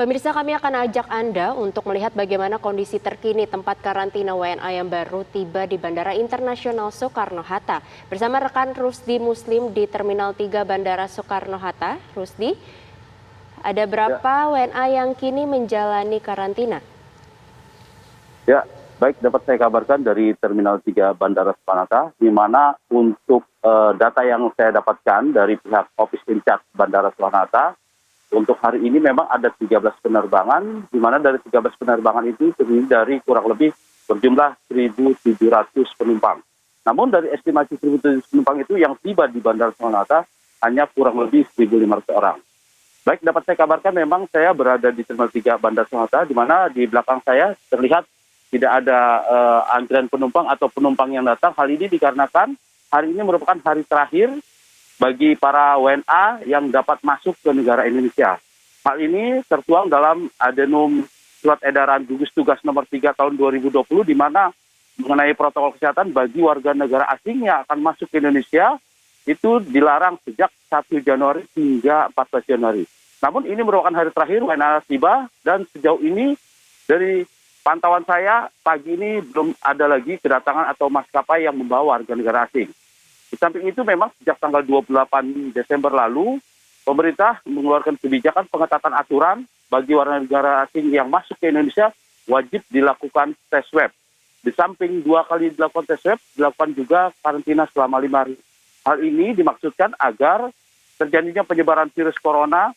Pemirsa, kami akan ajak Anda untuk melihat bagaimana kondisi terkini tempat karantina WNA yang baru tiba di Bandara Internasional Soekarno-Hatta. Bersama rekan Rusdi Muslim di Terminal 3 Bandara Soekarno-Hatta. Rusdi, ada berapa WNA yang kini menjalani karantina? Ya, baik, dapat saya kabarkan dari Terminal 3 Bandara Soekarno-Hatta, di mana untuk data yang saya dapatkan dari pihak Office in Charge Bandara Soekarno-Hatta, untuk hari ini memang ada 13 penerbangan, di mana dari 13 penerbangan itu terdiri dari kurang lebih berjumlah 1.700 penumpang. Namun dari estimasi 1.700 penumpang itu yang tiba di Bandara Soekarno-Hatta hanya kurang lebih 1.500 orang. Baik, dapat saya kabarkan memang saya berada di Terminal 3 Bandara Soekarno-Hatta, di mana di belakang saya terlihat tidak ada antrian penumpang atau penumpang yang datang. Hal ini dikarenakan hari ini merupakan hari terakhir bagi para WNA yang dapat masuk ke negara Indonesia. Hal ini tertuang dalam Adenum Surat Edaran Gugus Tugas nomor 3 tahun 2020, di mana mengenai protokol kesehatan bagi warga negara asing yang akan masuk ke Indonesia itu dilarang sejak 1 Januari hingga 14 Januari. Namun ini merupakan hari terakhir WNA tiba, dan sejauh ini dari pantauan saya pagi ini belum ada lagi kedatangan atau maskapai yang membawa warga negara asing. Di samping itu memang sejak tanggal 28 Desember lalu, pemerintah mengeluarkan kebijakan pengetatan aturan bagi warga negara asing yang masuk ke Indonesia wajib dilakukan tes swab. Di samping 2 kali dilakukan tes swab, dilakukan juga karantina selama 5 hari. Hal ini dimaksudkan agar terjadinya penyebaran virus corona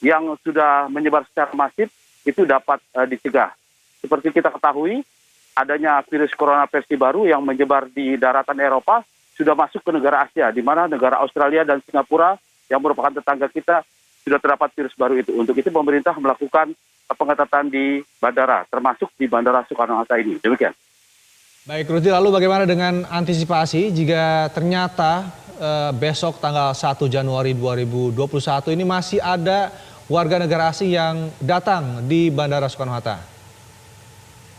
yang sudah menyebar secara masif itu dapat dicegah. Seperti kita ketahui, adanya virus corona versi baru yang menyebar di daratan Eropa sudah masuk ke negara Asia, di mana negara Australia dan Singapura yang merupakan tetangga kita sudah terdapat virus baru itu. Untuk itu pemerintah melakukan pengetatan di bandara, termasuk di Bandara Soekarno-Hatta ini. Demikian. Baik, Rusdi, lalu bagaimana dengan antisipasi jika ternyata besok tanggal 1 Januari 2021 ini masih ada warga negara asing yang datang di Bandara Soekarno-Hatta?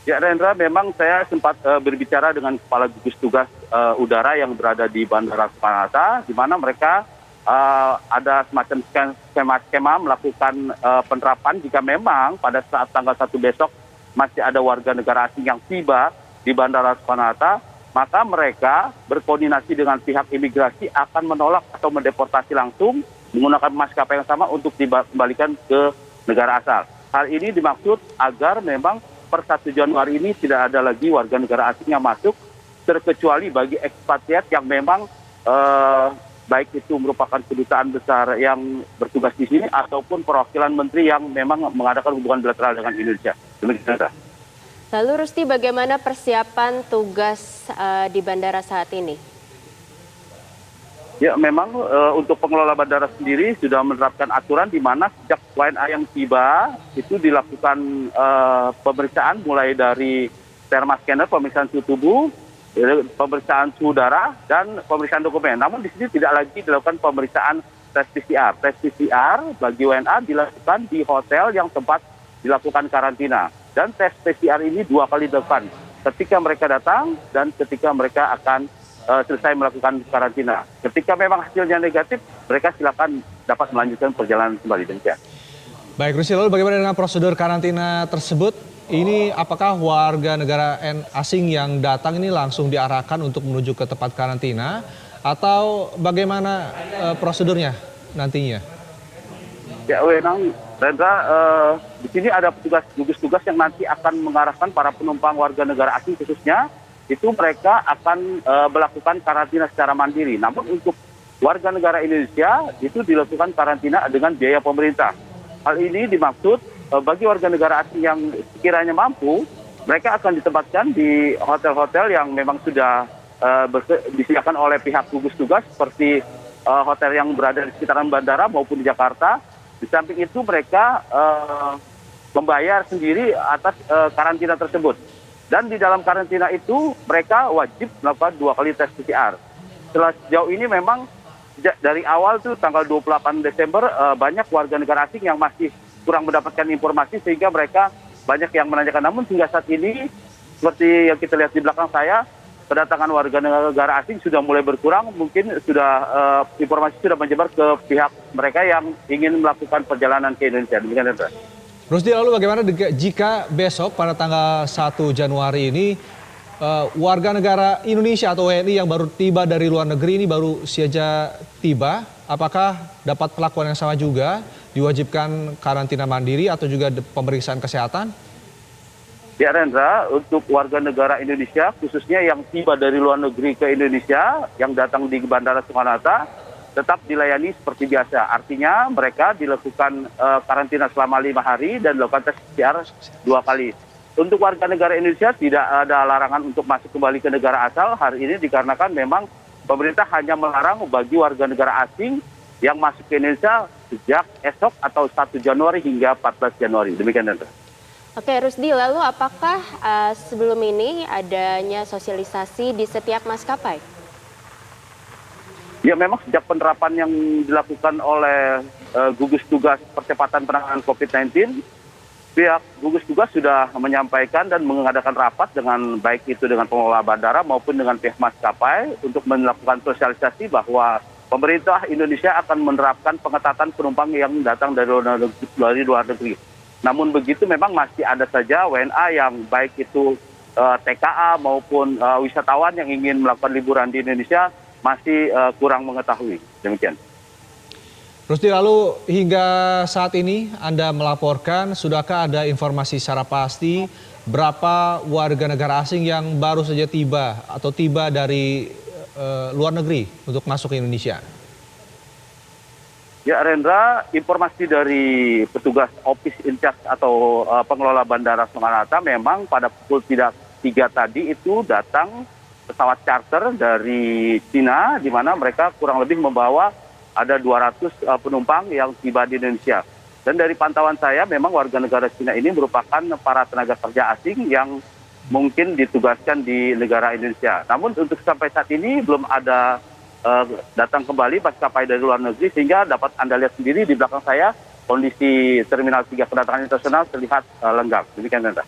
Ya, Rendra, memang saya sempat berbicara dengan Kepala Gugus Tugas Udara yang berada di Bandara Soekarno-Hatta, di mana mereka ada semacam skema melakukan penerapan jika memang pada saat tanggal 1 besok masih ada warga negara asing yang tiba di Bandara Soekarno-Hatta, maka mereka berkoordinasi dengan pihak imigrasi akan menolak atau mendeportasi langsung menggunakan maskapai yang sama untuk dikembalikan ke negara asal. Hal ini dimaksud agar memang per 1 Januari ini tidak ada lagi warga negara asing yang masuk, terkecuali bagi ekspatriat yang memang baik itu merupakan kedutaan besar yang bertugas di sini ataupun perwakilan menteri yang memang mengadakan hubungan bilateral dengan Indonesia. Demikian. Lalu Rusdi, bagaimana persiapan tugas di bandara saat ini? Ya, memang untuk pengelola bandara sendiri sudah menerapkan aturan di mana sejak WNA yang tiba itu dilakukan pemeriksaan mulai dari thermal-scanner, pemeriksaan suhu tubuh, pemeriksaan suhu udara, dan pemeriksaan dokumen. Namun di sini tidak lagi dilakukan pemeriksaan tes PCR. Tes PCR bagi WNA dilakukan di hotel yang tempat dilakukan karantina. Dan tes PCR ini 2 kali dilakukan, ketika mereka datang dan ketika mereka akan selesai melakukan karantina. Ketika memang hasilnya negatif, mereka silakan dapat melanjutkan perjalanan kembali. Demikian. Baik, Rusdi, lalu bagaimana dengan prosedur karantina tersebut? Ini apakah warga negara asing yang datang ini langsung diarahkan untuk menuju ke tempat karantina, atau bagaimana prosedurnya nantinya? Ya, memang Rendra, di sini ada petugas gugus tugas yang nanti akan mengarahkan para penumpang warga negara asing khususnya, itu mereka akan melakukan karantina secara mandiri. Namun untuk warga negara Indonesia itu dilakukan karantina dengan biaya pemerintah. Hal ini dimaksud bagi warga negara asing yang sekiranya mampu, mereka akan ditempatkan di hotel-hotel yang memang sudah disediakan oleh pihak gugus tugas, seperti hotel yang berada di sekitaran bandara maupun di Jakarta. Di samping itu mereka membayar sendiri atas karantina tersebut. Dan di dalam karantina itu mereka wajib melakukan 2 kali tes PCR. Sejauh ini memang dari awal tuh tanggal 28 Desember banyak warga negara asing yang masih kurang mendapatkan informasi, sehingga mereka banyak yang menanyakan. Namun hingga saat ini seperti yang kita lihat di belakang saya, kedatangan warga negara asing sudah mulai berkurang. Mungkin sudah informasi sudah menyebar ke pihak mereka yang ingin melakukan perjalanan ke Indonesia. Demikian, Pak. Rusdi, lalu bagaimana jika besok pada tanggal 1 Januari ini warga negara Indonesia atau WNI yang baru tiba dari luar negeri ini baru saja tiba, apakah dapat perlakuan yang sama juga, diwajibkan karantina mandiri atau juga pemeriksaan kesehatan? Ya Rendra, untuk warga negara Indonesia khususnya yang tiba dari luar negeri ke Indonesia yang datang di Bandara Soekarno-Hatta tetap dilayani seperti biasa. Artinya mereka dilakukan karantina selama 5 hari dan dilakukan tes PCR 2 kali. Untuk warga negara Indonesia tidak ada larangan untuk masuk kembali ke negara asal hari ini dikarenakan memang pemerintah hanya melarang bagi warga negara asing yang masuk ke Indonesia sejak esok atau 1 Januari hingga 14 Januari. Demikian Rendra. Oke, Rusdi, lalu apakah sebelum ini adanya sosialisasi di setiap maskapai? Ya memang sejak penerapan yang dilakukan oleh gugus tugas percepatan penanganan COVID-19, pihak gugus tugas sudah menyampaikan dan mengadakan rapat dengan baik itu dengan pengelola bandara maupun dengan pihak maskapai untuk melakukan sosialisasi bahwa pemerintah Indonesia akan menerapkan pengetatan penumpang yang datang dari luar negeri. Namun begitu memang masih ada saja WNA yang baik itu TKA maupun wisatawan yang ingin melakukan liburan di Indonesia masih kurang mengetahui. Demikian. Rusdi, lalu hingga saat ini Anda melaporkan, sudahkah ada informasi secara pasti berapa warga negara asing yang baru saja tiba atau tiba dari luar negeri untuk masuk ke Indonesia? Ya Rendra, informasi dari petugas office in charge atau pengelola Bandara Soekarno-Hatta memang pada pukul 3 tadi itu datang pesawat charter dari Cina di mana mereka kurang lebih membawa ada 200 penumpang yang tiba di Indonesia. Dan dari pantauan saya memang warga negara Cina ini merupakan para tenaga kerja asing yang mungkin ditugaskan di negara Indonesia. Namun untuk sampai saat ini belum ada datang kembali maskapai dari luar negeri sehingga dapat Anda lihat sendiri di belakang saya kondisi Terminal 3 kedatangan internasional terlihat lengkap. Demikian Anda.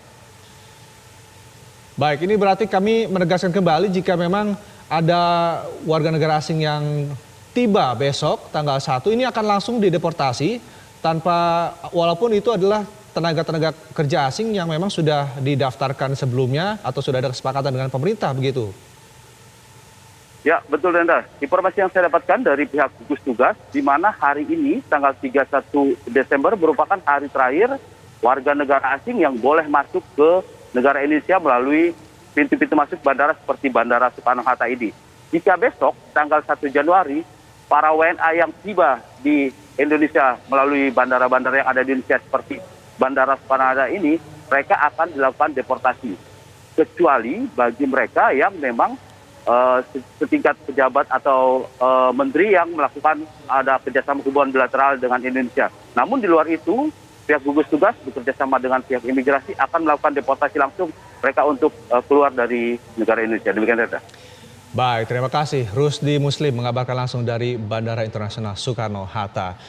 Baik, ini berarti kami menegaskan kembali jika memang ada warga negara asing yang tiba besok tanggal 1 ini akan langsung dideportasi tanpa, walaupun itu adalah tenaga-tenaga kerja asing yang memang sudah didaftarkan sebelumnya atau sudah ada kesepakatan dengan pemerintah begitu. Ya, betul Rendra. Informasi yang saya dapatkan dari pihak gugus tugas, di mana hari ini, tanggal 31 Desember, merupakan hari terakhir warga negara asing yang boleh masuk ke negara Indonesia melalui pintu-pintu masuk bandara seperti Bandara Soekarno-Hatta ini. Jika besok, tanggal 1 Januari, para WNA yang tiba di Indonesia melalui bandara-bandara yang ada di Indonesia seperti Bandara Soekarno-Hatta ini, mereka akan dilakukan deportasi. Kecuali bagi mereka yang memang setingkat pejabat atau menteri yang melakukan ada kerjasama hubungan bilateral dengan Indonesia. Namun di luar itu, pihak gugus tugas bekerjasama dengan pihak imigrasi akan melakukan deportasi langsung mereka untuk keluar dari negara Indonesia. Demikian Reza. Baik, terima kasih. Rusdi Muslim mengabarkan langsung dari Bandara Internasional Soekarno-Hatta.